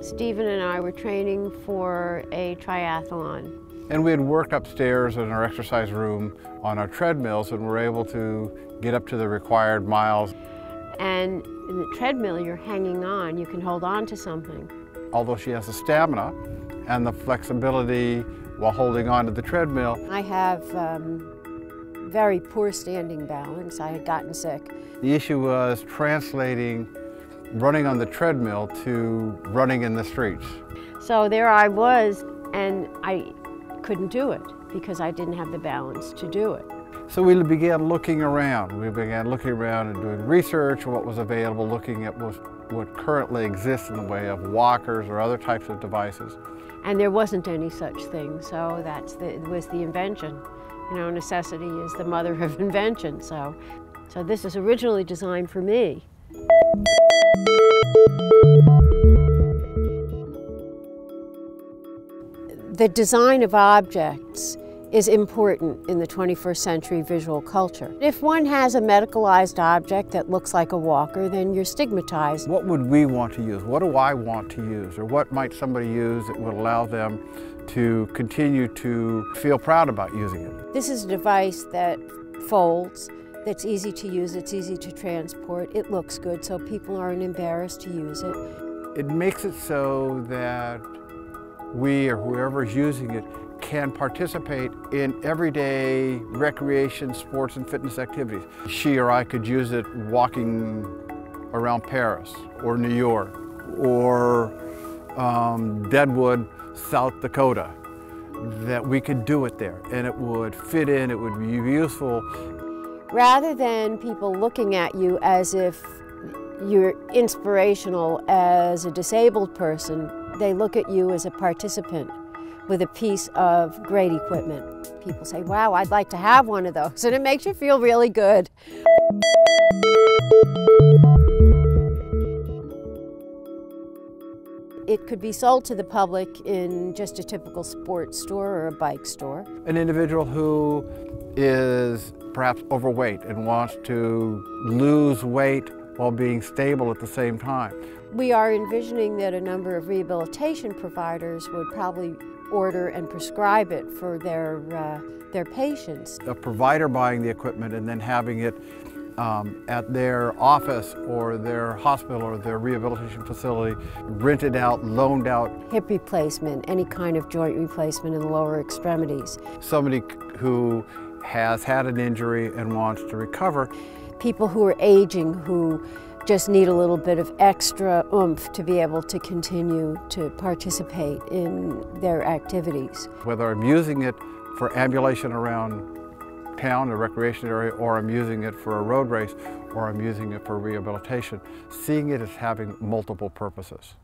Stephen and I were training for a triathlon. And we had worked upstairs in our exercise room on our treadmills and were able to get up to the required miles. And in the treadmill, you're hanging on. You can hold on to something. Although she has the stamina and the flexibility while holding on to the treadmill. I have very poor standing balance. I had gotten sick. The issue was translating running on the treadmill to running in the streets. So there I was, and I couldn't do it because I didn't have the balance to do it. So we began looking around. We began looking around and doing research on what was available, looking at what currently exists in the way of walkers or other types of devices. And there wasn't any such thing, so it was the invention. You know, necessity is the mother of invention, so this is originally designed for me. The design of objects is important in the 21st century visual culture. If one has a medicalized object that looks like a walker, then you're stigmatized. What would we want to use? What do I want to use? Or what might somebody use that would allow them to continue to feel proud about using it? This is a device that folds, that's easy to use, it's easy to transport, it looks good so people aren't embarrassed to use it. It makes it so that we or whoever's using it can participate in everyday recreation, sports, and fitness activities. She or I could use it walking around Paris or New York or Deadwood, South Dakota, that we could do it there and it would fit in, it would be useful. Rather than people looking at you as if you're inspirational as a disabled person, they look at you as a participant with a piece of great equipment. People say, wow, I'd like to have one of those, and it makes you feel really good. It could be sold to the public in just a typical sports store or a bike store. An individual who is perhaps overweight and wants to lose weight while being stable at the same time. We are envisioning that a number of rehabilitation providers would probably order and prescribe it for their patients. A provider buying the equipment and then having it at their office or their hospital or their rehabilitation facility, rented out, loaned out. Hip replacement, any kind of joint replacement in the lower extremities. Somebody who has had an injury and wants to recover. People who are aging who just need a little bit of extra oomph to be able to continue to participate in their activities. Whether I'm using it for ambulation around town, a recreation area, or I'm using it for a road race, or I'm using it for rehabilitation, seeing it as having multiple purposes.